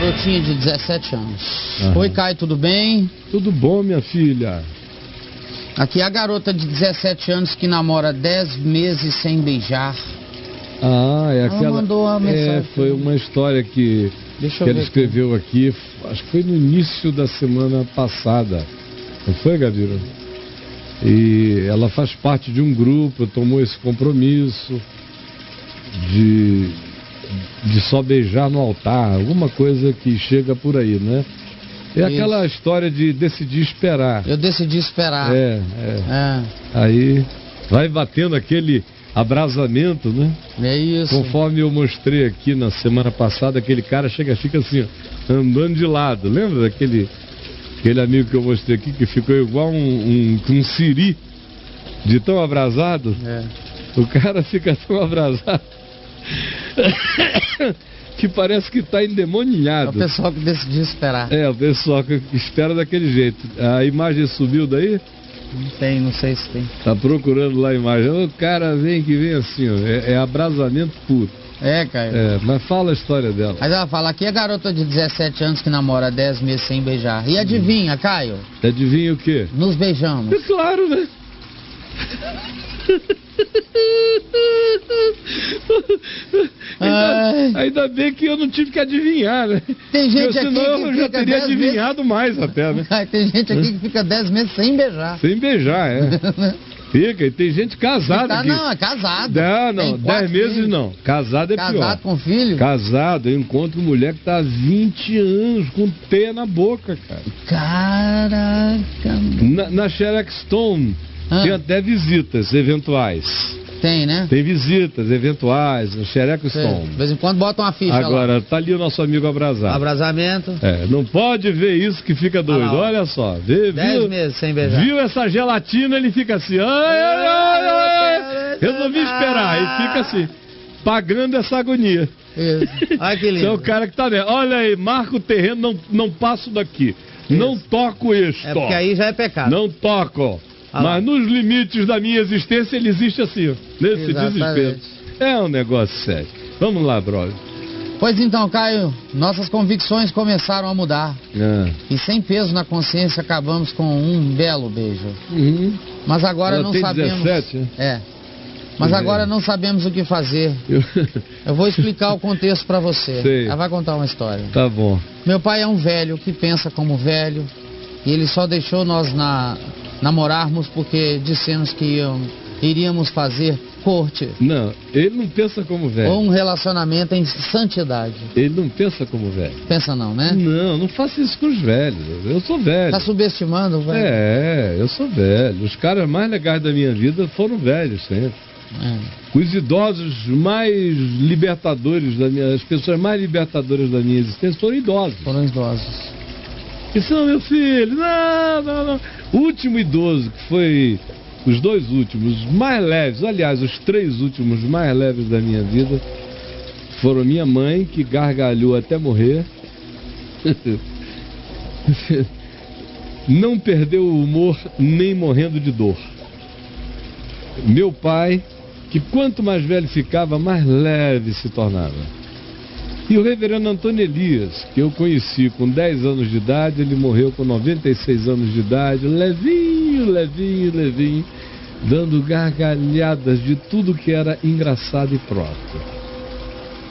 garotinha de 17 anos. Oi, Caio, tudo bem? Tudo bom, minha filha? Aqui é a garota de 17 anos que namora 10 meses sem beijar. É aquela... Ela mandou uma mensagem. Foi uma história que ela escreveu aqui, acho que foi no início da semana passada. Não foi, Gabriel? E ela faz parte de um grupo, tomou esse compromisso de só beijar no altar, alguma coisa que chega por aí, né? É aquela história de decidir esperar. Eu decidi esperar. Aí vai batendo aquele abrasamento, né? É isso. Conforme eu mostrei aqui na semana passada, aquele cara fica assim, ó, andando de lado. Lembra daquele amigo que eu mostrei aqui, que ficou igual um siri, de tão abrasado? O cara fica tão abrasado que parece que está endemoniado. É o pessoal que decidiu esperar. O pessoal que espera daquele jeito. A imagem subiu daí? Não tem, não sei se tem. Tá procurando lá a imagem. O cara vem assim, ó. É abrasamento puro. Caio. Mas fala a história dela. Mas ela fala aqui, a garota de 17 anos que namora 10 meses sem beijar. E adivinha, Caio? Adivinha o quê? Nos beijamos. É claro, né? Ainda bem que eu não tive que adivinhar, né? Tem gente aqui senão que eu já teria adivinhado mais até, né? Tem gente aqui que fica 10 meses sem beijar. Sem beijar, Fica, e tem gente casada aqui. Não, é casado. Não, 10 meses não. Casado é pior. Casado com filho? Casado, eu encontro mulher que tá há 20 anos com teia na boca, cara. Caraca. Na Xerox Stone tem até visitas eventuais. Tem, né? Tem visitas eventuais, no Xerox Stone. De vez em quando bota uma ficha Agora, lá. tá ali o nosso amigo abrasado. Abrasamento. Não pode ver isso que fica doido. Olha só. 10 meses sem beijar. Viu essa gelatina, ele fica assim. Resolvi esperar. E fica assim, pagando essa agonia. Isso. Olha que lindo. É o cara que tá vendo. Olha aí, marca o terreno, não passo daqui. Isso. Não toco isto. Porque aí já é pecado. Não toco. Mas nos limites da minha existência ele existe assim, ó, nesse desespero. É um negócio sério. Vamos lá, brother. Pois então, Caio, nossas convicções começaram a mudar. E sem peso na consciência acabamos com um belo beijo. Mas agora ela não tem sabemos. 17, Mas agora não sabemos o que fazer. Eu vou explicar o contexto para você. Ela vai contar uma história. Tá bom. Meu pai é um velho que pensa como velho. E ele só deixou nós namorarmos porque dissemos que iríamos fazer corte. Não, ele não pensa como velho. Ou um relacionamento em santidade. Ele não pensa como velho. Pensa não, né? Não faça isso com os velhos. Eu sou velho. Tá subestimando o velho? Eu sou velho. Os caras mais legais da minha vida foram velhos sempre. Os idosos mais libertadores as pessoas mais libertadoras da minha existência foram idosos. Foram idosos. Isso não, meu filho, não. O último idoso, que foi os 2 últimos, mais leves, aliás, os 3 últimos mais leves da minha vida, foram minha mãe, que gargalhou até morrer, não perdeu o humor nem morrendo de dor. Meu pai, que quanto mais velho ficava, mais leve se tornava. E o reverendo Antônio Elias, que eu conheci com 10 anos de idade, ele morreu com 96 anos de idade, levinho, dando gargalhadas de tudo que era engraçado e próprio.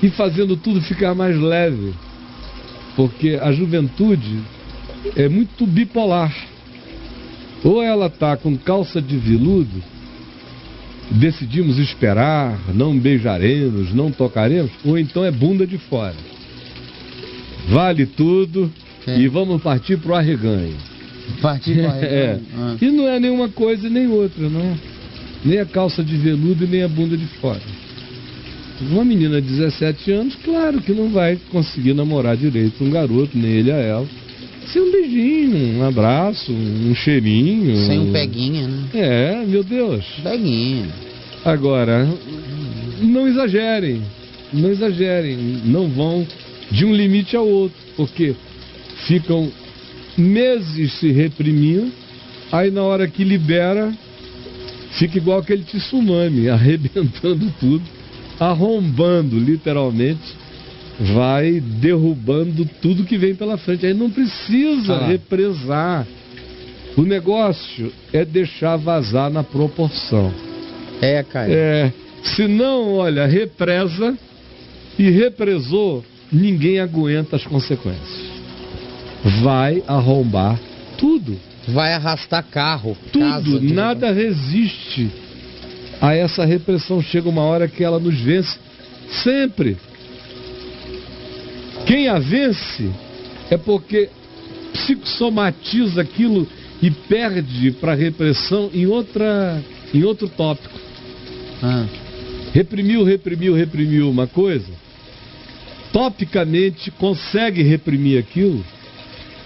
E fazendo tudo ficar mais leve, porque a juventude é muito bipolar. Ou ela está com calça de veludo, decidimos esperar, não beijaremos, não tocaremos, ou então é bunda de fora. Vale tudo e vamos partir pro arreganho. Partir pro arreganho. E não é nenhuma coisa nem outra, não. Nem a calça de veludo nem a bunda de fora. Uma menina de 17 anos, claro que não vai conseguir namorar direito um garoto, nem ele a ela. Sem um beijinho, um abraço, um cheirinho. Sem um peguinha, né? Meu Deus. Peguinha. Agora, não exagerem, não vão de um limite ao outro, porque ficam meses se reprimindo, aí na hora que libera, fica igual aquele tsunami, arrebentando tudo, arrombando literalmente vai derrubando tudo que vem pela frente. Aí não precisa represar. O negócio é deixar vazar na proporção. Cara. Se não, olha, represa, e represou, ninguém aguenta as consequências. Vai arrombar tudo. Vai arrastar carro. Tudo, casa, nada resiste a essa repressão. Chega uma hora que ela nos vence sempre. Quem a vence é porque psicossomatiza aquilo e perde para a repressão em outro tópico. Reprimiu uma coisa, topicamente consegue reprimir aquilo,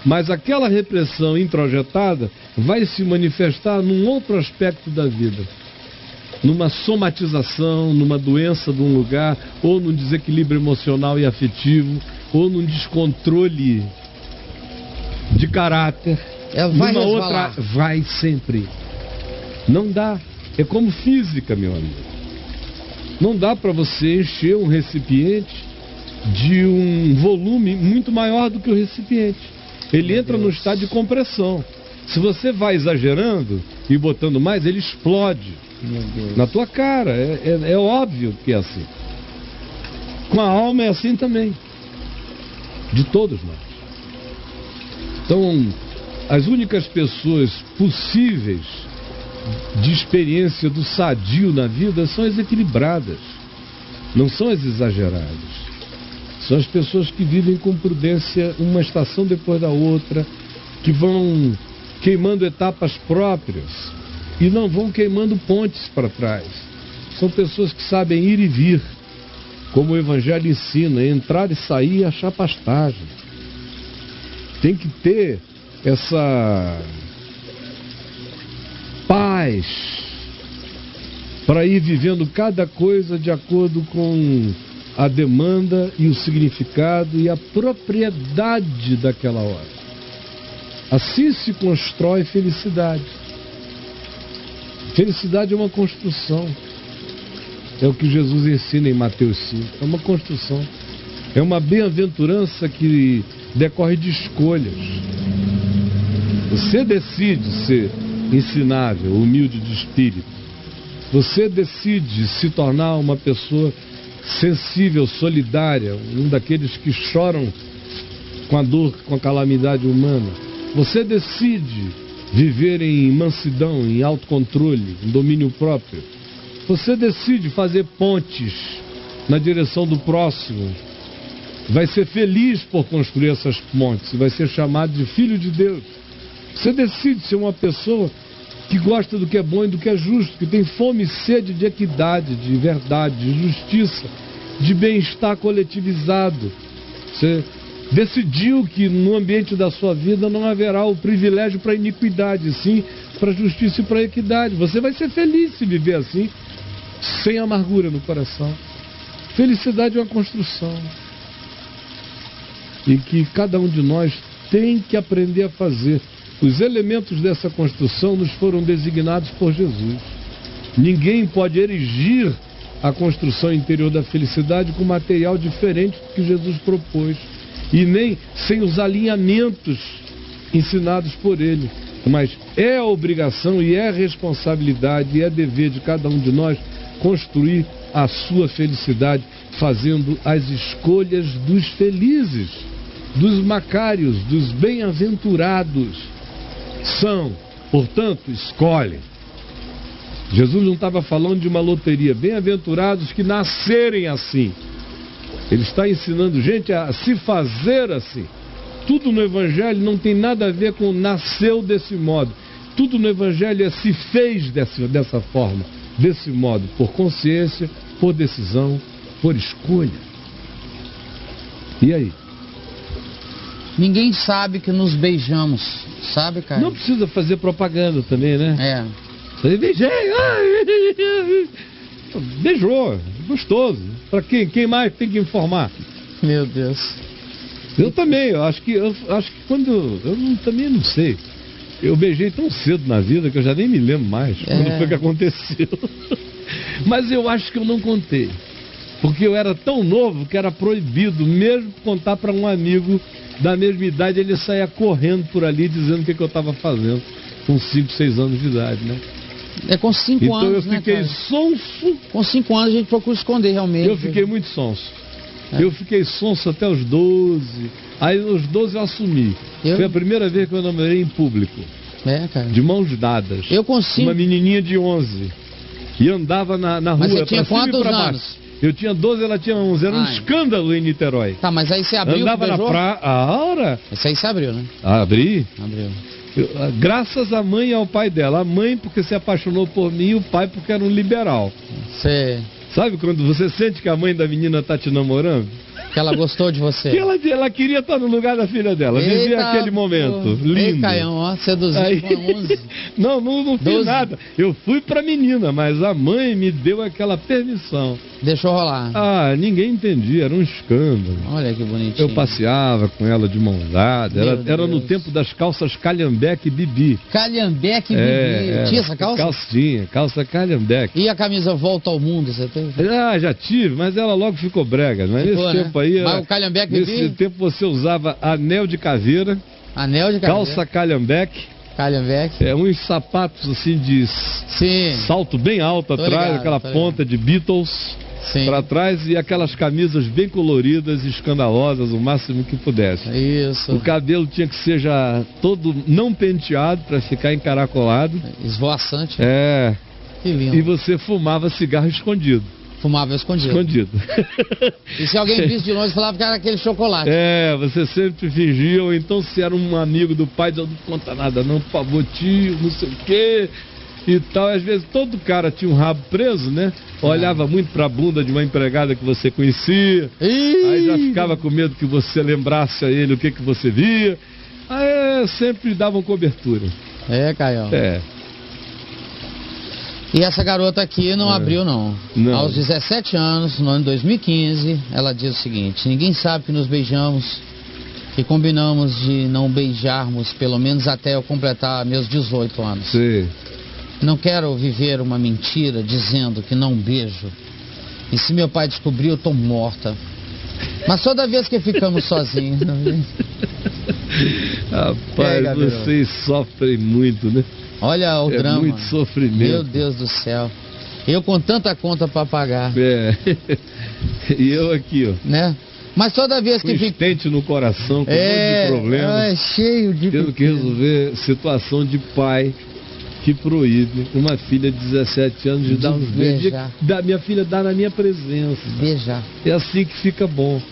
mas aquela repressão introjetada vai se manifestar num outro aspecto da vida, numa somatização, numa doença de um lugar, ou num desequilíbrio emocional e afetivo, ou num descontrole de caráter. Vai numa resvalar. outra, vai sempre. Não dá. É como física, meu amigo. Não dá para você encher um recipiente de um volume muito maior do que o recipiente. Ele entra no estado de compressão. Se você vai exagerando e botando mais, ele explode na tua cara. É óbvio que é assim. Com a alma é assim também. De todos nós. Então, as únicas pessoas possíveis de experiência do sadio na vida são as equilibradas, não são as exageradas. São as pessoas que vivem com prudência uma estação depois da outra, que vão queimando etapas próprias e não vão queimando pontes para trás. São pessoas que sabem ir e vir, como o Evangelho ensina, entrar e sair e achar pastagem. Tem que ter essa paz para ir vivendo cada coisa de acordo com a demanda e o significado e a propriedade daquela hora. Assim se constrói felicidade. Felicidade é uma construção. É o que Jesus ensina em Mateus 5. É uma construção. É uma bem-aventurança que decorre de escolhas. Você decide ser ensinável, humilde de espírito. Você decide se tornar uma pessoa sensível, solidária, um daqueles que choram com a dor, com a calamidade humana. Você decide viver em mansidão, em autocontrole, em domínio próprio. Você decide fazer pontes na direção do próximo. Vai ser feliz por construir essas pontes, vai ser chamado de filho de Deus. Você decide ser uma pessoa que gosta do que é bom e do que é justo, que tem fome e sede de equidade, de verdade, de justiça, de bem-estar coletivizado. Você decidiu que no ambiente da sua vida não haverá o privilégio para a iniquidade, sim para a justiça e para a equidade. Você vai ser feliz se viver assim, sem amargura no coração. Felicidade é uma construção. E que cada um de nós tem que aprender a fazer. Os elementos dessa construção nos foram designados por Jesus. Ninguém pode erigir a construção interior da felicidade com material diferente do que Jesus propôs. E nem sem os alinhamentos ensinados por ele. Mas é a obrigação e é a responsabilidade e é dever de cada um de nós construir a sua felicidade fazendo as escolhas dos felizes, dos macários, dos bem-aventurados. São, portanto, escolhem. Jesus não estava falando de uma loteria. Bem-aventurados que nascerem assim. Ele está ensinando gente a se fazer assim. Tudo no Evangelho não tem nada a ver com nasceu desse modo. Tudo no Evangelho é se fez dessa forma, desse modo, por consciência, por decisão, por escolha. E aí? Ninguém sabe que nos beijamos, sabe, cara? Não precisa fazer propaganda também, né? É. Você beijei, beijou, gostoso. Para quem mais tem que informar? Meu Deus. Eu também, eu acho que quando também não sei. Eu beijei tão cedo na vida que eu já nem me lembro mais quando foi que aconteceu. Mas eu acho que eu não contei. Porque eu era tão novo que era proibido, mesmo contar para um amigo da mesma idade, ele saía correndo por ali dizendo o que eu estava fazendo, com 5, 6 anos de idade, né? É com 5 então anos, eu fiquei, né, sonso. Com 5 anos a gente procura esconder realmente. Eu fiquei muito sonso. Eu fiquei sonso até os 12. Aí nos 12 eu assumi. Foi a primeira vez que eu namorei em público. Cara. De mãos dadas. Eu com 5. Uma menininha de 11. E andava na rua. Mas você tinha quantos anos? Baixo. Eu tinha 12, ela tinha 11. Era um escândalo em Niterói. Tá, mas aí você abriu. Andava na praia. A hora? Isso aí você abriu, né? Abri. Abriu. Graças à mãe e ao pai dela. A mãe porque se apaixonou por mim e o pai porque era um liberal. Você... Sabe quando você sente que a mãe da menina tá te namorando? Que ela gostou de você. Que ela queria estar no lugar da filha dela. Vivia aquele momento. Lindo. Ei, Caião, ó, seduziu com 11. Não fiz nada. Eu fui pra menina, mas a mãe me deu aquela permissão. Deixou rolar. Ninguém entendia, era um escândalo. Olha que bonitinho. Eu passeava com ela de mão dada. Era no tempo das calças Calhambeque Bibi. Calhambeque Bibi. Tinha essa calça? Calça Calhambeque. E a camisa Volta ao Mundo, você teve? Já tive, mas ela logo ficou brega. Mas nesse tempo aí... Mas o Calhambeque Bibi? Nesse tempo você usava anel de caveira. Anel de caveira. Calça Calhambeque. Calhambeque. Uns sapatos assim de salto bem alto atrás, aquela ponta de Beatles para trás e aquelas camisas bem coloridas e escandalosas, o máximo que pudesse. Isso. O cabelo tinha que ser já todo não penteado para ficar encaracolado. Esvoaçante. Que lindo. E você fumava cigarro escondido. Fumava escondido. E se alguém visse de longe, falava que era aquele chocolate. Você sempre fingia, ou então se era um amigo do pai, dizia, não conta nada não, por favor, tio, não sei o quê, e tal. Às vezes todo cara tinha um rabo preso, né? Olhava muito pra bunda de uma empregada que você conhecia. Aí já ficava com medo que você lembrasse a ele o que você via. Aí sempre davam cobertura. Caião. E essa garota aqui não abriu, não. Aos 17 anos, no ano de 2015, ela diz o seguinte: ninguém sabe que nos beijamos, que combinamos de não beijarmos, pelo menos até eu completar meus 18 anos. Sim. Não quero viver uma mentira dizendo que não beijo. E se meu pai descobrir, eu tô morta. Mas toda vez que ficamos sozinhos... Rapaz, vocês sofrem muito, né? Olha o drama. Muito sofrimento. Meu Deus do céu. Eu com tanta conta para pagar. E eu aqui, ó. Né? Mas toda vez que fica... estente no coração, com um monte de problemas. Cheio de... Tendo que resolver situação de pai que proíbe uma filha de 17 anos de dar uns beijos. Minha filha dá na minha presença. Beijar. É assim que fica bom.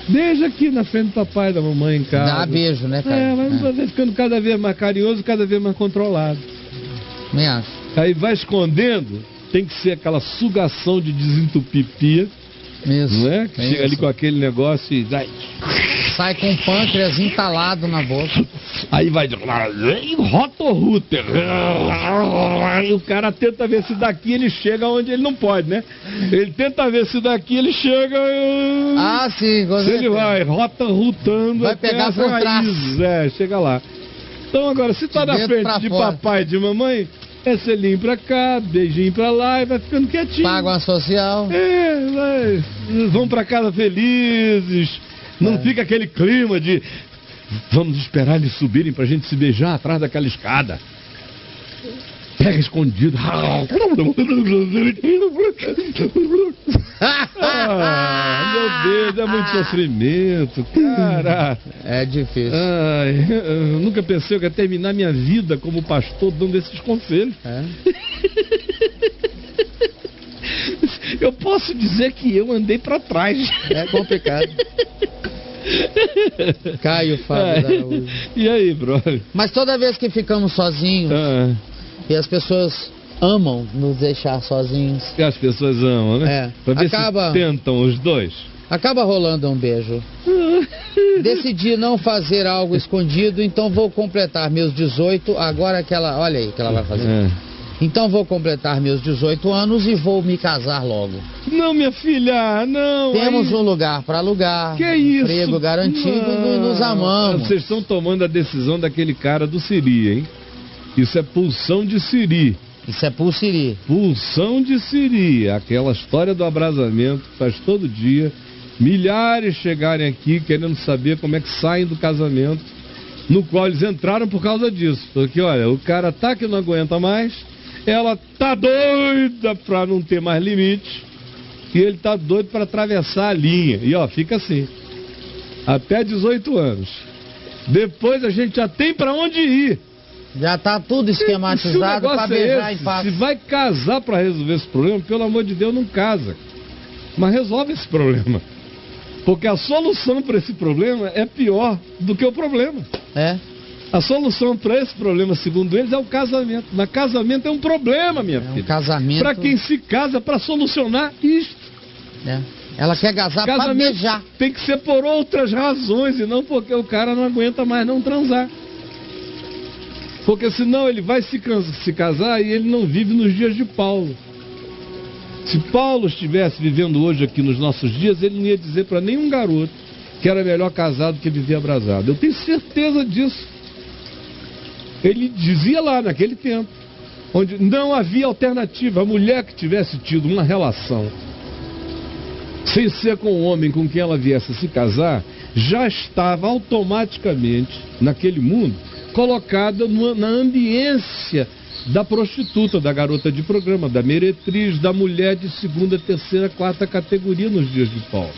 Beija aqui na frente do papai e da mamãe em casa. Dá beijo, né, cara? Vai ficando cada vez mais carinhoso, cada vez mais controlado. Me acho. Aí vai escondendo, tem que ser aquela sugação de desentupir pia. Isso. Não é? Que chega ali com aquele negócio e sai com o pâncreas entalado na boca. Aí vai rotorruter. E o cara tenta ver se daqui ele chega onde ele não pode, né? Ele tenta ver se daqui ele chega. Sim, se ele vai rotorrutando. Vai pegar por trás. Chega lá. Então agora, se tá na frente de papai e de mamãe, selinho pra cá, beijinho pra lá e vai ficando quietinho. Paga uma social. Vão pra casa felizes. Não fica aquele clima de vamos esperar eles subirem pra gente se beijar atrás daquela escada. Pega escondido. Meu Deus, é muito sofrimento, cara. É difícil. Eu nunca pensei que ia terminar minha vida como pastor dando esses conselhos. Eu posso dizer que eu andei pra trás. É complicado. Caio Fábio da Araújo. E aí, brother? Mas toda vez que ficamos sozinhos e as pessoas amam nos deixar sozinhos. Que as pessoas amam, né? Pra ver se tentam os dois. Acaba rolando um beijo. Decidi não fazer algo escondido, então vou completar meus 18. Agora que ela... Olha aí que ela vai fazer. Então vou completar meus 18 anos e vou me casar logo. Não, minha filha, não. Temos um lugar para alugar, emprego garantido e nos amamos. Vocês estão tomando a decisão daquele cara do Siri, hein? Isso é pulsão de Siri. Isso é pulsiri. Pulsão de siri, aquela história do abrasamento que faz todo dia. Milhares chegarem aqui querendo saber como é que saem do casamento, no qual eles entraram por causa disso. Porque, olha, o cara tá que não aguenta mais, ela tá doida pra não ter mais limite, e ele tá doido pra atravessar a linha. E, ó, fica assim. Até 18 anos. Depois a gente já tem pra onde ir. Já tá tudo esquematizado pra beijar em paz. Se vai casar pra resolver esse problema, pelo amor de Deus, não casa. Mas resolve esse problema. Porque a solução para esse problema é pior do que o problema. É. A solução para esse problema, segundo eles, é o casamento. Mas casamento é um problema, minha filha. Um casamento... Para quem se casa, para solucionar isto. É. Ela quer casar para beijar. Tem que ser por outras razões e não porque o cara não aguenta mais não transar. Porque senão ele vai se casar e ele não vive nos dias de Paulo. Se Paulo estivesse vivendo hoje aqui nos nossos dias, ele não ia dizer para nenhum garoto que era melhor casado que viver abrasado. Eu tenho certeza disso. Ele dizia lá naquele tempo, onde não havia alternativa. A mulher que tivesse tido uma relação sem ser com o homem com quem ela viesse a se casar, já estava automaticamente, naquele mundo, colocada na ambiência da prostituta, da garota de programa, da meretriz, da mulher de segunda, terceira, quarta categoria nos dias de Paulo.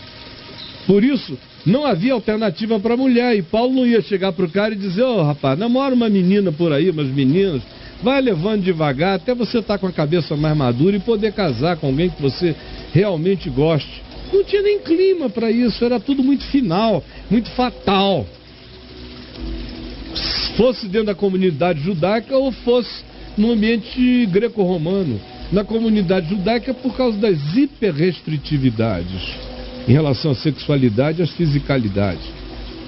Por isso, não havia alternativa para a mulher, e Paulo não ia chegar para o cara e dizer: ô rapaz, namora uma menina por aí, umas meninas, vai levando devagar até você estar com a cabeça mais madura e poder casar com alguém que você realmente goste. Não tinha nem clima para isso, era tudo muito final, muito fatal. Fosse dentro da comunidade judaica ou fosse no ambiente greco-romano. Na comunidade judaica, por causa das hiperrestritividades em relação à sexualidade e às fisicalidades.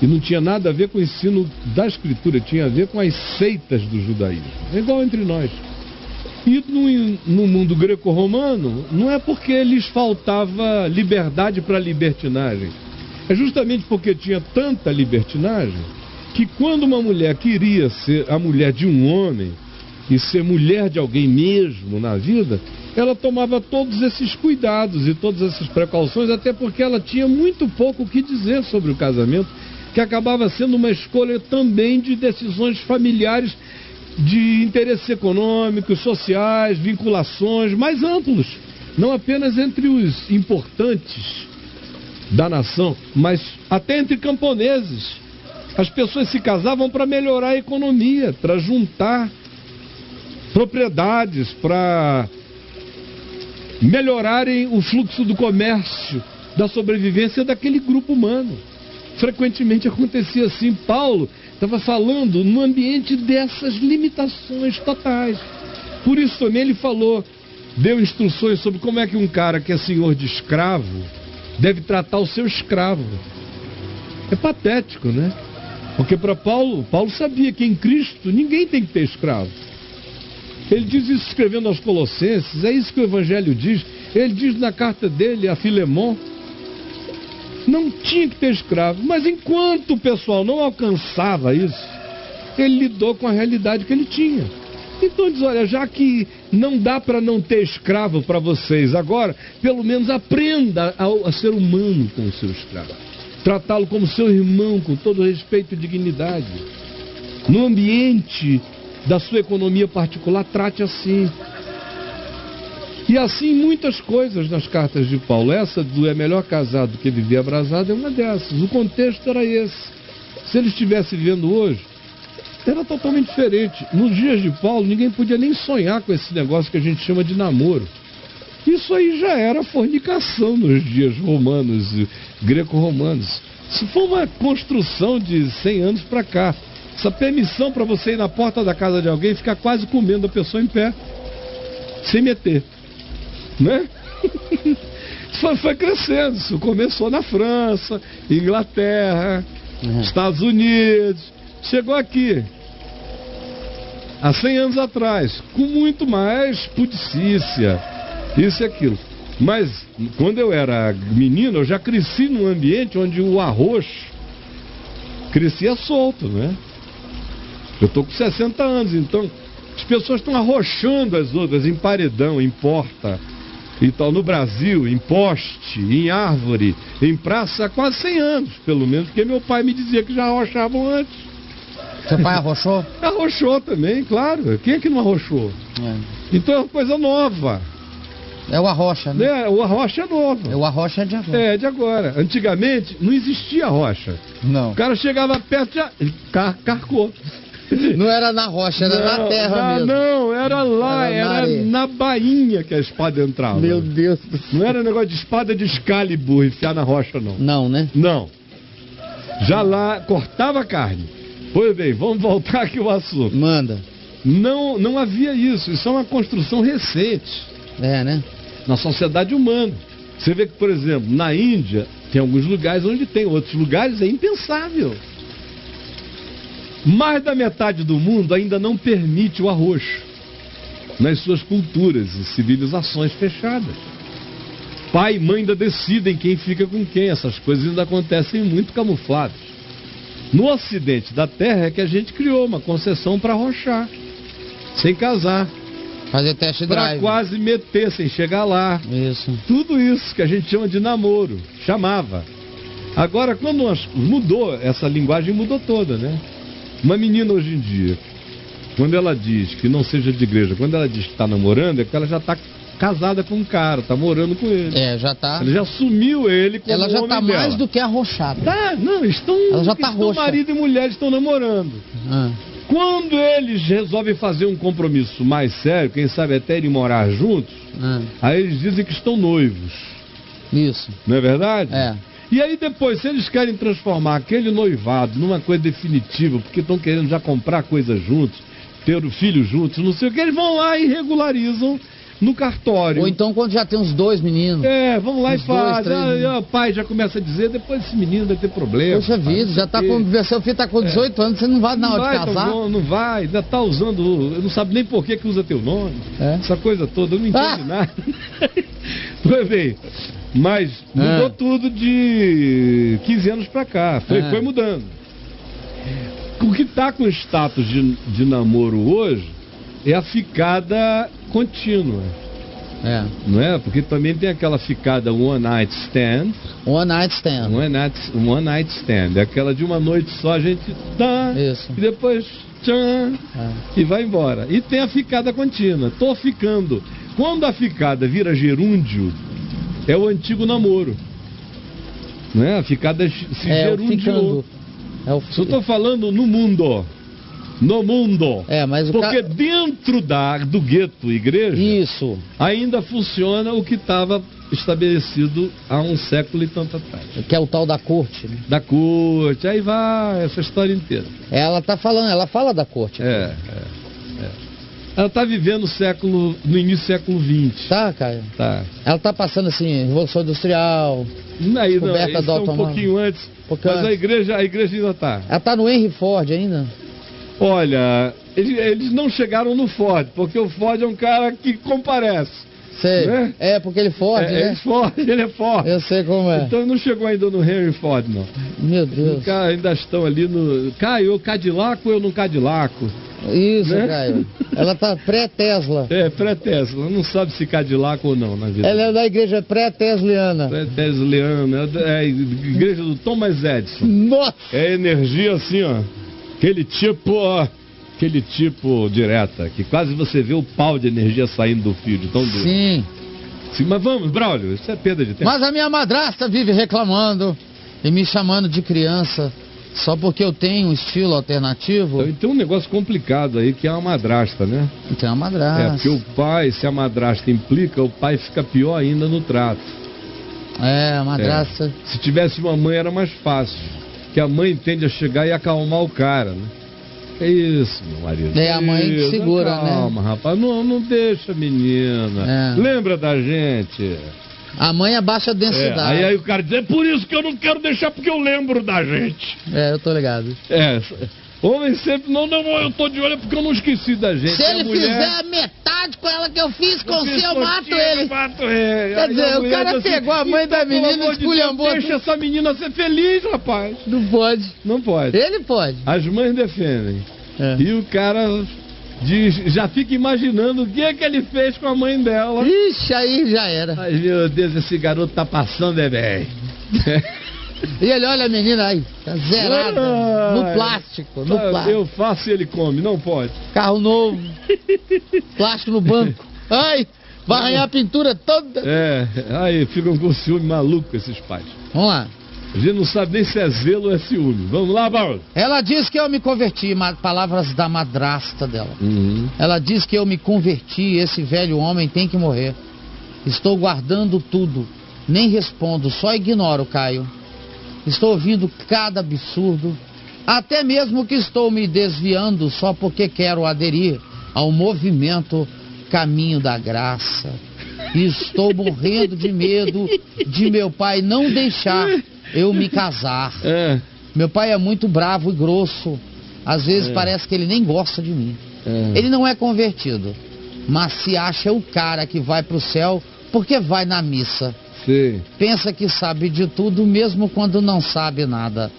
E não tinha nada a ver com o ensino da escritura, tinha a ver com as seitas do judaísmo. É igual entre nós. E no mundo greco-romano, não é porque lhes faltava liberdade para libertinagem. É justamente porque tinha tanta libertinagem que quando uma mulher queria ser a mulher de um homem e ser mulher de alguém mesmo na vida, ela tomava todos esses cuidados e todas essas precauções, até porque ela tinha muito pouco o que dizer sobre o casamento, que acabava sendo uma escolha também de decisões familiares, de interesses econômicos, sociais, vinculações mais amplos, não apenas entre os importantes da nação, mas até entre camponeses. As pessoas se casavam para melhorar a economia, para juntar propriedades, para melhorarem o fluxo do comércio, da sobrevivência daquele grupo humano. Frequentemente acontecia assim. Paulo estava falando no ambiente dessas limitações totais. Por isso também ele falou, deu instruções sobre como é que um cara que é senhor de escravo deve tratar o seu escravo. É patético, né? Porque para Paulo sabia que em Cristo ninguém tem que ter escravo. Ele diz isso escrevendo aos Colossenses, é isso que o Evangelho diz. Ele diz na carta dele a Filemon, não tinha que ter escravo. Mas enquanto o pessoal não alcançava isso, ele lidou com a realidade que ele tinha. Então diz, olha, já que não dá para não ter escravo para vocês agora, pelo menos aprenda a ser humano com o seu escravo. Tratá-lo como seu irmão, com todo respeito e dignidade. No ambiente da sua economia particular, trate assim. E assim muitas coisas nas cartas de Paulo. Essa do é melhor casado do que viver abrasado é uma dessas. O contexto era esse. Se ele estivesse vivendo hoje, era totalmente diferente. Nos dias de Paulo, ninguém podia nem sonhar com esse negócio que a gente chama de namoro. Isso aí já era fornicação nos dias romanos e greco-romanos. Isso foi uma construção de 100 anos para cá. Essa permissão para você ir na porta da casa de alguém e ficar quase comendo a pessoa em pé, sem meter, né? Isso foi crescendo. Isso começou na França, Inglaterra, Estados Unidos, chegou aqui há 100 anos atrás, com muito mais pudicícia, isso e aquilo. Mas quando eu era menino, eu já cresci num ambiente onde o arroz crescia solto, né? Eu tô com 60 anos, então As pessoas estão arrochando as outras em paredão, em porta e tal. No Brasil, em poste, em árvore, em praça, há quase 100 anos, pelo menos, porque meu pai me dizia que já arrochavam antes. Seu pai arrochou? Arrochou também, claro. Quem é que não arrochou? Então é uma coisa nova. É o arrocha, né? O arrocha é novo. O arrocha é de agora. É, de agora. Antigamente não existia rocha. Não. O cara chegava perto e já carcou. Não era na rocha, era na terra mesmo. Não, era lá, era na bainha que a espada entrava. Meu Deus do céu. Não era negócio de espada de Excalibur, enfiar na rocha, não. Não, né? Não. Já lá, cortava a carne. Pois bem, vamos voltar aqui ao assunto. Manda. Não havia isso, isso é uma construção recente. É, né? Na sociedade humana. Você vê que, por exemplo, na Índia, tem alguns lugares onde tem, outros lugares é impensável. Mais da metade do mundo ainda não permite o arrocho nas suas culturas e civilizações fechadas. Pai e mãe ainda decidem quem fica com quem. Essas coisas ainda acontecem muito camufladas. No ocidente da Terra é que a gente criou uma concessão para arrochar, sem casar. Fazer test drive. Para quase meter, sem chegar lá. Isso. Tudo isso que a gente chama de namoro. Chamava. Agora, quando mudou, essa linguagem mudou toda, né? Uma menina hoje em dia, quando ela diz que não seja de igreja, quando ela diz que está namorando, é porque ela já está casada com um cara, está morando com ele. É, já está. Ela já assumiu ele como ela já está mais do que arrochada. Tá, não, ela já está roxa. Marido e mulher estão namorando. Quando eles resolvem fazer um compromisso mais sério, quem sabe até irem morar juntos, aí eles dizem que estão noivos. Isso. Não é verdade? É. E aí depois, se eles querem transformar aquele noivado numa coisa definitiva, porque estão querendo já comprar coisas juntos, ter o filho juntos, não sei o que, eles vão lá e regularizam no cartório. Ou então quando já tem uns 2 meninos. É, vamos lá e faz. O pai já começa a dizer, depois esse menino vai ter problema. Poxa vida, já está com. Seu filho está com 18 anos, você não vai na hora de casar? Não vai, ainda está usando, não sabe nem por que usa teu nome. Essa coisa toda, eu não entendo nada. Pois bem, mas mudou tudo de 15 anos para cá, foi mudando. O que está com status de namoro hoje é a ficada contínua. Não é? Porque também tem aquela ficada one night stand. One night stand. One night stand. É aquela de uma noite só a gente dá. Isso. E depois tchan, e vai embora. E tem a ficada contínua. Tô ficando. Quando a ficada vira gerúndio, é o antigo namoro. Não é? A ficada se gerundiou. Só estou falando no mundo. No mundo. Mas porque dentro do gueto igreja, isso, ainda funciona o que estava estabelecido há um século e tanto atrás. Que é o tal da corte. Né? Da corte, aí vai essa história inteira. Ela tá falando, ela fala da corte. Ela está vivendo no início do século XX. Tá, Caio? Tá. Ela está passando assim, Revolução Industrial, aí não, isso é um pouquinho antes. Mas a igreja ainda está. Ela está no Henry Ford ainda? Olha, eles não chegaram no Ford, porque o Ford é um cara que comparece. Sei. Né? Porque ele Ford, né? Ele é Ford. Eu sei como é. Então não chegou ainda no Henry Ford, não. Meu Deus. Ainda estão ali no... Caio, Cadillac ou eu no Cadillac? Isso, né? Caio. Ela tá pré-Tesla. Pré-Tesla. Não sabe se Cadillac ou não na vida. Ela é da igreja pré-tesliana. Pré-tesliana. É a igreja do Thomas Edison. Nossa! É energia assim, ó. Aquele tipo direta, que quase você vê o pau de energia saindo do fio, de tão duro. Sim. Mas vamos, Braulio, isso é perda de tempo. Mas a minha madrasta vive reclamando e me chamando de criança, só porque eu tenho um estilo alternativo. Então, tem um negócio complicado aí, que é a madrasta, né? Tem uma madrasta. Porque o pai, se a madrasta implica, o pai fica pior ainda no trato. A madrasta... Se tivesse uma mãe era mais fácil. Que a mãe tende a chegar e acalmar o cara, né? É isso, meu marido. A mãe que segura, calma, né? Calma, rapaz, não deixa a menina. Lembra da gente. A mãe abaixa a densidade. Aí o cara diz, é por isso que eu não quero deixar, porque eu lembro da gente. Eu tô ligado. Homem sempre, não, eu tô de olho porque eu não esqueci da gente. Se ele fizer a metade com ela que eu fiz com você, eu mato ele. Quer dizer, o cara pegou a mãe da menina e esculhambou. Deixa essa menina ser feliz, rapaz. Não pode. Não pode. Ele pode. As mães defendem. E o cara já fica imaginando o que é que ele fez com a mãe dela. Ixi, aí já era. Ai, meu Deus, esse garoto tá passando, bem. E ele olha a menina aí, tá zerada, no plástico, no plástico. Eu faço e ele come, não pode. Carro novo, plástico no banco. Ai, vai arranhar a pintura toda. Aí ficam com ciúme maluco esses pais. Vamos lá. A gente não sabe nem se é zelo ou é ciúme. Vamos lá, Paulo. Ela diz que eu me converti, palavras da madrasta dela. Ela diz que eu me converti, esse velho homem tem que morrer. Estou guardando tudo, nem respondo, só ignoro, Caio. Estou ouvindo cada absurdo, até mesmo que estou me desviando só porque quero aderir ao movimento Caminho da Graça. E estou morrendo de medo de meu pai não deixar eu me casar. Meu pai é muito bravo e grosso. Às vezes parece que ele nem gosta de mim. Ele não é convertido, mas se acha o cara que vai pro céu porque vai na missa. Sim. Pensa que sabe de tudo mesmo quando não sabe nada.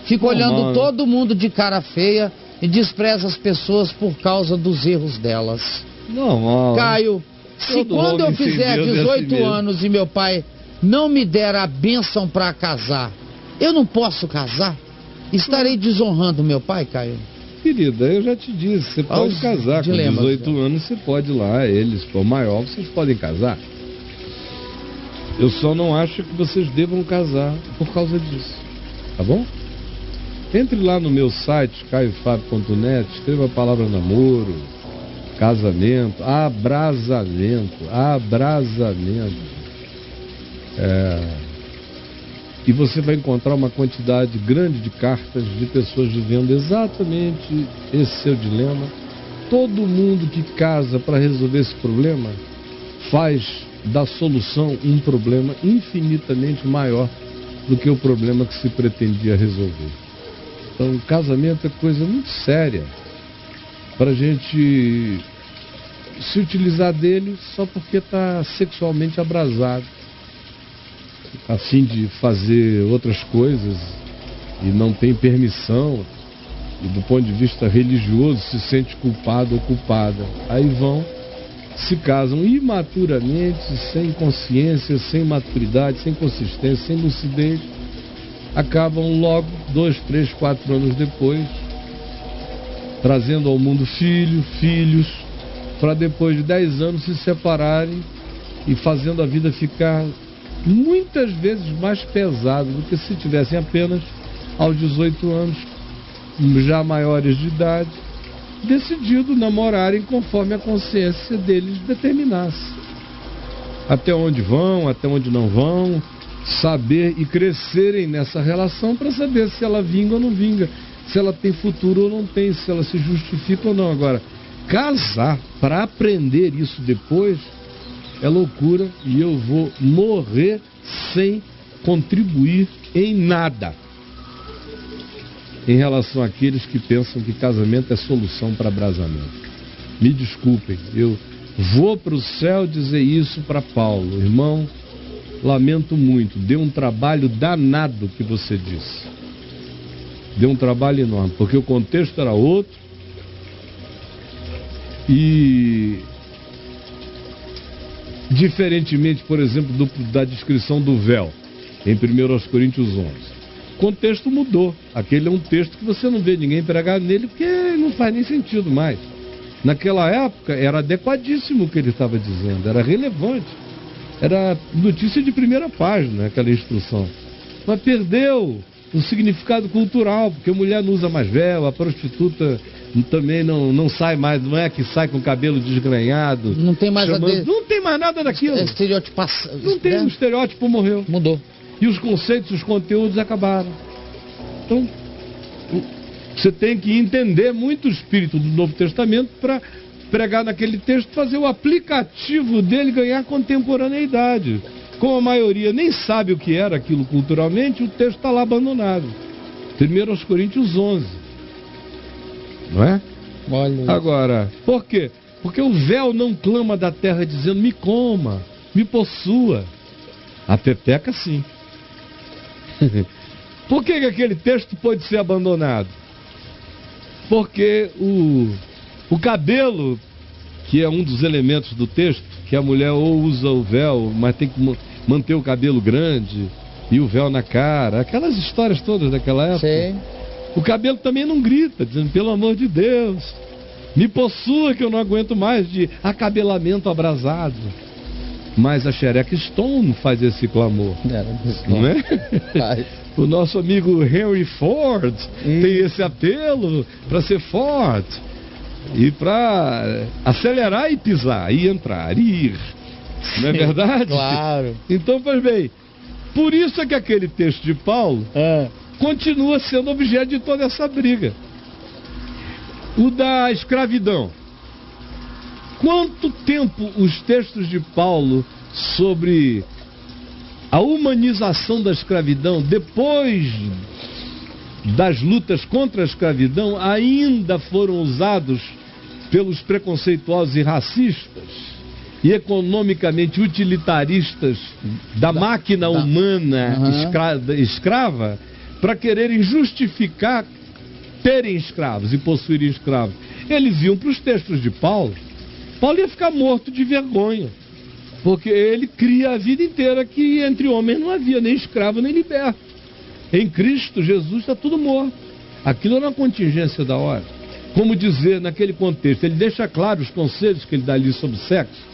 Fica olhando todo mundo de cara feia e despreza as pessoas por causa dos erros delas. Caio, se quando eu fizer 18 anos e meu pai não me der a bênção para casar, eu não posso casar? Estarei desonrando meu pai, Caio? Querida, eu já te disse, você pode casar. Com 18 anos você pode ir lá, eles for maior, vocês podem casar. Eu só não acho que vocês devam casar por causa disso, tá bom? Entre lá no meu site, caiofabio.net, escreva a palavra namoro, casamento, abrasamento. E você vai encontrar uma quantidade grande de cartas de pessoas vivendo exatamente esse seu dilema. Todo mundo que casa para resolver esse problema faz da solução um problema infinitamente maior do que o problema que se pretendia resolver. Então, o casamento é coisa muito séria para a gente se utilizar dele só porque está sexualmente abrasado, a fim de fazer outras coisas e não tem permissão, e do ponto de vista religioso se sente culpado ou culpada. Aí vão, se casam imaturamente, sem consciência, sem maturidade, sem consistência, sem lucidez, acabam logo 2, 3, 4 anos depois trazendo ao mundo filhos, para depois de 10 anos se separarem e fazendo a vida ficar muitas vezes mais pesada do que se tivessem apenas aos 18 anos, já maiores de idade, decidido namorarem conforme a consciência deles determinasse. Até onde vão, até onde não vão, saber e crescerem nessa relação para saber se ela vinga ou não vinga, se ela tem futuro ou não tem, se ela se justifica ou não. Agora, casar para aprender isso depois é loucura, e eu vou morrer sem contribuir em nada em relação àqueles que pensam que casamento é solução para abrasamento. Me desculpem, eu vou para o céu dizer isso para Paulo. Irmão, lamento muito, deu um trabalho danado que você disse. Deu um trabalho enorme, porque o contexto era outro. E diferentemente, por exemplo, da descrição do véu em 1 Coríntios 11, o contexto mudou. Aquele é um texto que você não vê ninguém pregar nele, porque não faz nem sentido mais. Naquela época era adequadíssimo o que ele estava dizendo, era relevante, era notícia de primeira página aquela instrução, mas perdeu o significado cultural, porque a mulher não usa mais véu, a prostituta também não sai mais, não é que sai com o cabelo desgrenhado. Não tem mais não tem mais nada daquilo. Não tem, o estereótipo morreu. Mudou. E os conceitos, os conteúdos acabaram. Então, você tem que entender muito o espírito do Novo Testamento para pregar naquele texto, fazer o aplicativo dele ganhar contemporaneidade. Como a maioria nem sabe o que era aquilo culturalmente, o texto está lá abandonado. 1 Coríntios 11. Não é? Olha. Agora, por quê? Porque o véu não clama da terra dizendo: me coma, me possua. A pepeca sim. Por que aquele texto pode ser abandonado? Porque O cabelo, que é um dos elementos do texto, que a mulher ou usa o véu, mas tem que manter o cabelo grande e o véu na cara, aquelas histórias todas daquela época. Sim. O cabelo também não grita, dizendo, pelo amor de Deus, me possua que eu não aguento mais de acabelamento abrasado. Mas a Xereca Stone faz esse clamor, não é? Faz. O nosso amigo Henry Ford tem esse apelo para ser forte e para acelerar e pisar, e entrar, e ir. Não é verdade? Claro. Então, pois bem, por isso é que aquele texto de Paulo continua sendo objeto de toda essa briga. O da escravidão. Quanto tempo os textos de Paulo sobre a humanização da escravidão, depois das lutas contra a escravidão, ainda foram usados pelos preconceituosos e racistas e economicamente utilitaristas da máquina humana escrava para quererem justificar terem escravos e possuírem escravos. Eles iam para os textos de Paulo. Paulo ia ficar morto de vergonha, porque ele cria a vida inteira que entre homens não havia nem escravo nem liberto. Em Cristo Jesus está tudo morto. Aquilo era uma contingência da hora. Como dizer naquele contexto, ele deixa claro os conselhos que ele dá ali sobre sexo.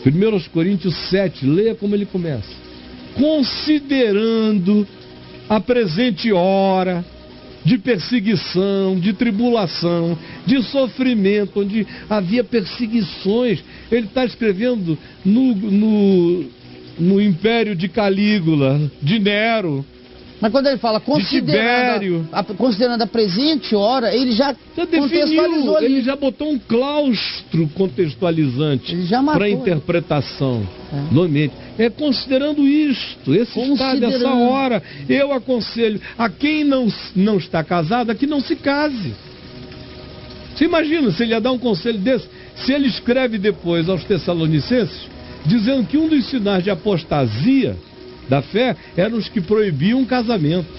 1 Coríntios 7, leia como ele começa. Considerando a presente hora de perseguição, de tribulação, de sofrimento, onde havia perseguições. Ele está escrevendo no império de Calígula, de Nero. Mas quando ele fala considerando a presente hora, ele já contextualizou ali. Ele já botou um claustro contextualizante para interpretação no ambiente. É considerando isto, esse estado, essa hora, eu aconselho a quem não está casado, a que não se case. Você imagina se ele ia dar um conselho desse? Se ele escreve depois aos Tessalonicenses, dizendo que um dos sinais de apostasia da fé eram os que proibiam o casamento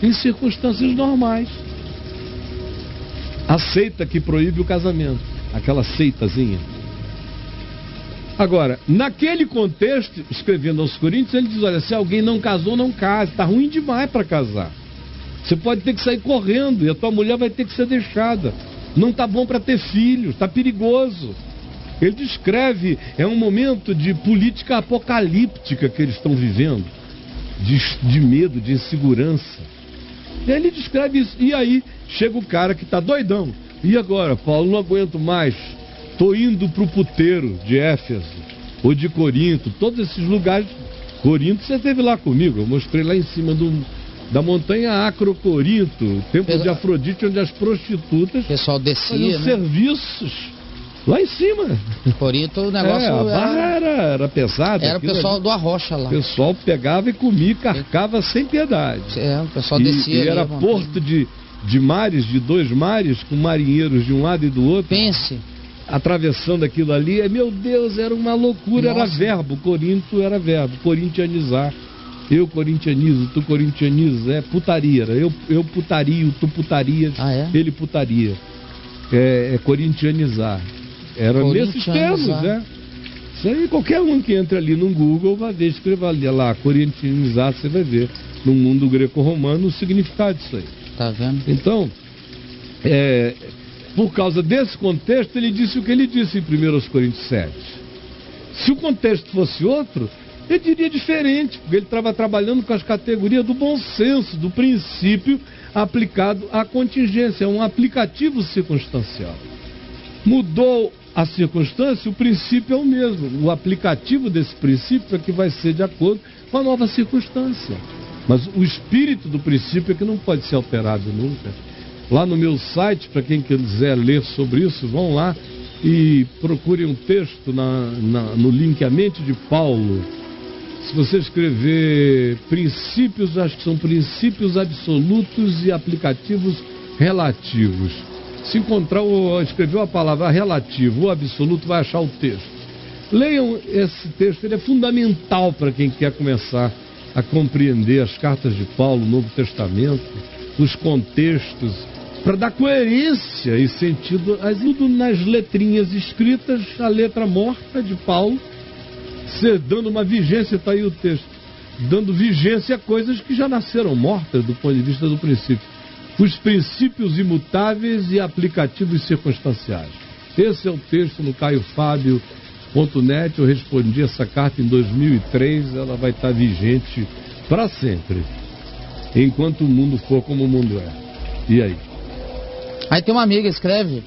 em circunstâncias normais. A seita que proíbe o casamento, aquela seitazinha. Agora, naquele contexto, escrevendo aos Coríntios, ele diz, olha, se alguém não casou, não case, está ruim demais para casar. Você pode ter que sair correndo e a tua mulher vai ter que ser deixada. Não está bom para ter filhos, está perigoso. Ele descreve, é um momento de política apocalíptica que eles estão vivendo, de medo, de insegurança. E aí ele descreve isso. E aí chega o cara que está doidão. E agora, Paulo, não aguento mais. Estou indo para o puteiro de Éfeso, ou de Corinto, todos esses lugares. Corinto você esteve lá comigo, eu mostrei lá em cima da montanha Acrocorinto, templo de Afrodite, onde as prostitutas... O pessoal descia, né? Serviços... Lá em cima. Corinto, o negócio... a barra era pesada. Era o pessoal do Arrocha lá. O pessoal pegava e comia, carcava sem piedade. O pessoal descia. E era porto de mares, de dois mares, com marinheiros de um lado e do outro. Pense. Atravessando aquilo ali. Meu Deus, era uma loucura. Nossa. Era verbo. Corinto era verbo. Corintianizar. Eu corintianizo, tu corintianizas. É putaria. Eu putario, tu putarias. Ele putaria. É corintianizar. Era nesses termos, né? Isso aí, qualquer um que entra ali no Google vai ver, escreva ali lá, corintianizar, você vai ver no mundo greco-romano o significado disso aí. Tá vendo? Então, por causa desse contexto, ele disse o que ele disse em 1 Coríntios 7. Se o contexto fosse outro, ele diria diferente, porque ele estava trabalhando com as categorias do bom senso, do princípio aplicado à contingência, é um aplicativo circunstancial. Mudou a circunstância, o princípio é o mesmo. O aplicativo desse princípio é que vai ser de acordo com a nova circunstância. Mas o espírito do princípio é que não pode ser alterado nunca. Lá no meu site, para quem quiser ler sobre isso, vão lá e procurem um texto no link A Mente de Paulo. Se você escrever princípios, acho que são princípios absolutos e aplicativos relativos. Se encontrar escreveu a palavra relativo ou absoluto, vai achar o texto. Leiam esse texto, ele é fundamental para quem quer começar a compreender as cartas de Paulo, o Novo Testamento, os contextos para dar coerência e sentido, tudo nas letrinhas escritas, a letra morta de Paulo, dando uma vigência, está aí o texto, dando vigência a coisas que já nasceram mortas do ponto de vista do princípio. Os princípios imutáveis e aplicativos circunstanciais. Esse é o texto no caiofabio.net. Eu respondi essa carta em 2003, ela vai estar vigente para sempre, enquanto o mundo for como o mundo é. E aí? Aí tem uma amiga que escreve,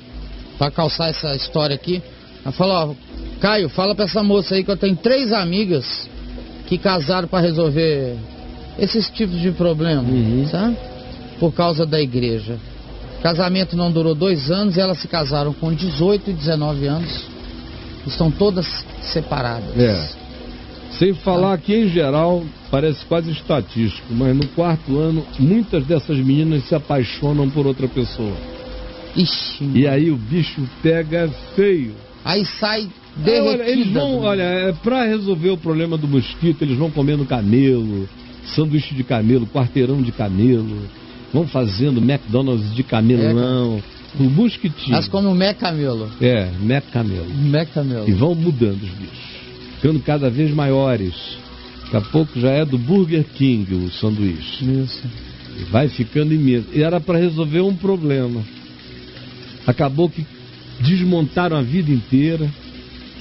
para calçar essa história aqui, ela fala, ó, Caio, fala pra essa moça aí que eu tenho 3 amigas que casaram para resolver esses tipos de problema, sabe? Por causa da igreja. Casamento não durou 2 anos e elas se casaram com 18 e 19 anos. Estão todas separadas. Sem falar que, em geral, parece quase estatístico, mas no 4º ano, muitas dessas meninas se apaixonam por outra pessoa. Ixi. E aí o bicho pega feio. Aí sai derretida. Eles vão, para resolver o problema do mosquito, eles vão comendo camelo, sanduíche de camelo, quarteirão de camelo, vão fazendo McDonald's de camelão, o mosquitinho. Elas comem o Mecamelo. Mecamelo. Mecamelo. E vão mudando os bichos, ficando cada vez maiores. Daqui a pouco já é do Burger King o sanduíche. Isso. E vai ficando imenso. E era para resolver um problema. Acabou que desmontaram a vida inteira,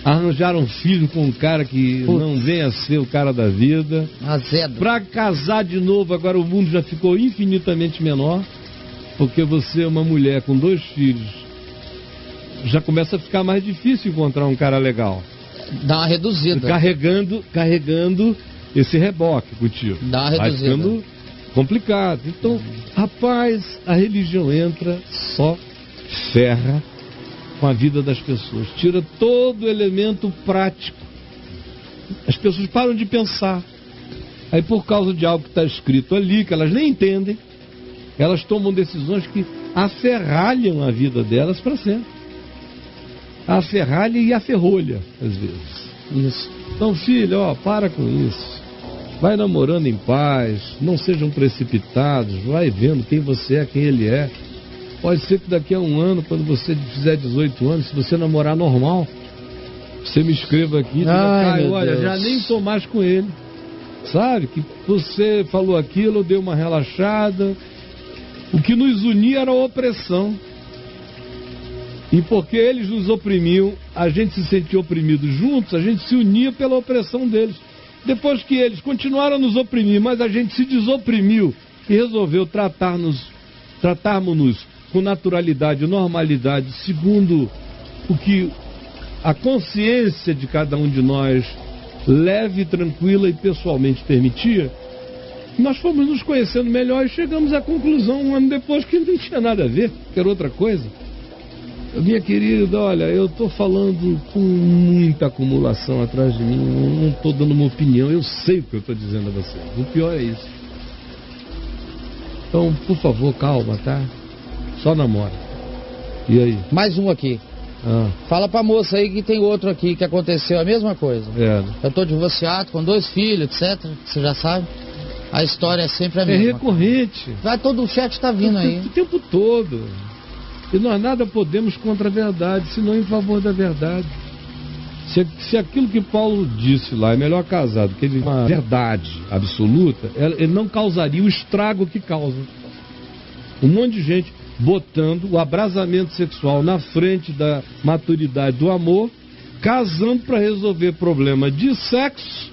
arranjaram um filho com um cara que não vem a ser o cara da vida. Azedo. Para casar de novo, agora o mundo já ficou infinitamente menor, porque você é uma mulher com 2 filhos, já começa a ficar mais difícil encontrar um cara legal. Dá uma reduzida. Carregando esse reboque contigo. Dá uma reduzida. Vai ficando complicado. Então, rapaz, a religião entra, só ferra com a vida das pessoas, tira todo o elemento prático. As pessoas param de pensar. Aí, por causa de algo que está escrito ali, que elas nem entendem, elas tomam decisões que aferralham a vida delas para sempre. Aferralha e aferrolha, às vezes. Isso. Então, filho, para com isso. Vai namorando em paz, não sejam precipitados, vai vendo quem você é, quem ele é. Pode ser que daqui a 1 ano, quando você fizer 18 anos, se você namorar normal, você me escreva aqui e diga, Caio, olha, já nem estou mais com ele. Sabe? Que você falou aquilo, deu uma relaxada. O que nos unia era a opressão. E porque eles nos oprimiam, a gente se sentia oprimido juntos, a gente se unia pela opressão deles. Depois que eles continuaram a nos oprimir, mas a gente se desoprimiu e resolveu tratarmos-nos com naturalidade e normalidade, segundo o que a consciência de cada um de nós, leve, tranquila e pessoalmente permitia, nós fomos nos conhecendo melhor e chegamos à conclusão 1 ano depois que não tinha nada a ver, que era outra coisa. Minha querida, olha, eu estou falando com muita acumulação atrás de mim, não estou dando uma opinião, eu sei o que eu estou dizendo a você. O pior é isso. Então, por favor, calma, tá? Só namora. E aí? Mais um aqui. Fala pra moça aí que tem outro aqui que aconteceu a mesma coisa. Eu tô divorciado com 2 filhos, etc. Você já sabe. A história é sempre a mesma. É recorrente. Todo o chat tá vindo aí. O tempo todo. E nós nada podemos contra a verdade, senão em favor da verdade. Se aquilo que Paulo disse lá é melhor casar do que ele uma verdade absoluta, ele não causaria o estrago que causa. Um monte de gente botando o abrasamento sexual na frente da maturidade do amor, casando para resolver problema de sexo,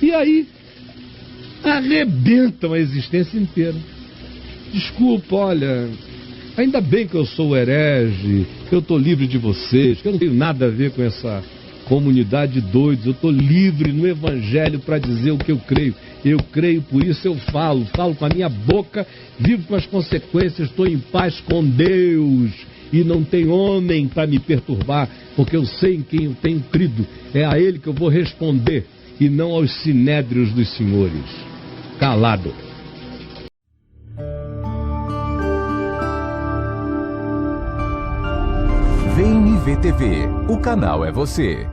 e aí arrebentam a existência inteira. Desculpa, olha, ainda bem que eu sou herege, que eu estou livre de vocês, que eu não tenho nada a ver com essa comunidade de doidos, eu estou livre no Evangelho para dizer o que eu creio. Eu creio, por isso eu falo com a minha boca, vivo com as consequências, estou em paz com Deus e não tem homem para me perturbar, porque eu sei em quem eu tenho crido, é a Ele que eu vou responder e não aos sinédrios dos senhores. Calado. VNV TV, o canal é você.